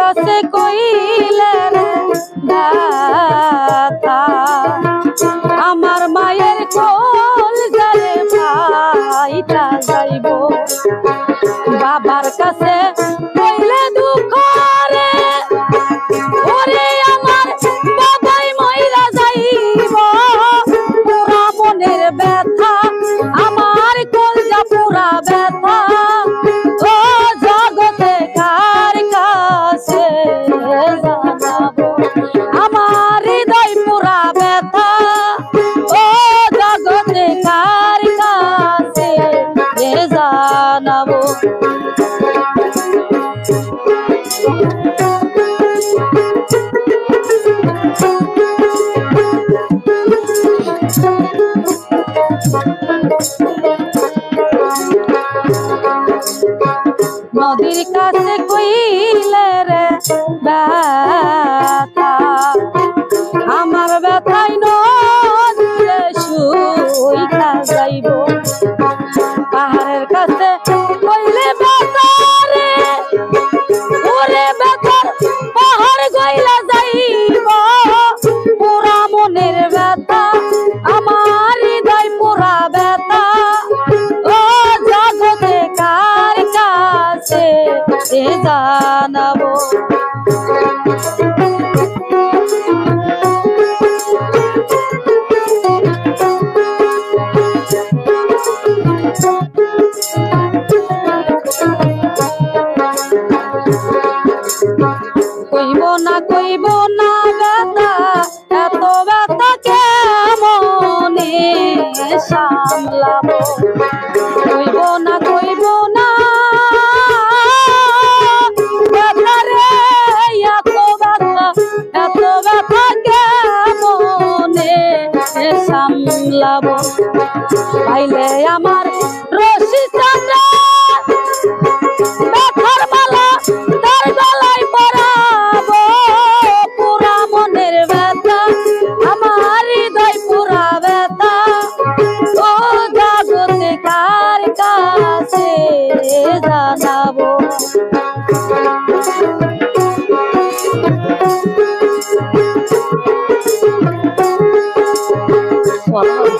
কাছে কইলে রে ব্যথা আমার মায়ের কোল যারে ভাইটা যাইব বাবার কাছে কইলে দুঃখ রে ওরে আমার বাবাই মইরা যাইব পুরা মনের ব্যথা আমার কলজা পুরা ব্যথা ও জগতে কার কাছে জানাবো আমার হৃদয় পুরা ব্যথা ও জগতে কার কাছে জানাবো নদীর কাছে কইলে রে ব্যথা আমার ব্যথাই নদীরে শুইতা যাইব পাহাড়ের কাছে কইলে ব্যথা রে ওরে ব্যথার পাহাড় গইলা যাইব পুরা মনের ব্যথা আমার হৃদয় পুরা ব্যথা ও জগতে কার কাছে জানাবো কইব না ব্যথা এত ব্যথা কেমনে সামলাবো কইব না ব্যথা রে এত ব্যথা কেমনে সামলাবো পাইলে আমার রশি চাঁদা ব্যথার মালা তার গলায় পরাবো পুরা মনের ব্যথা আমার হৃদয় পুরা ব্যথা ও জগতে কার কাছে জানাবো Wow.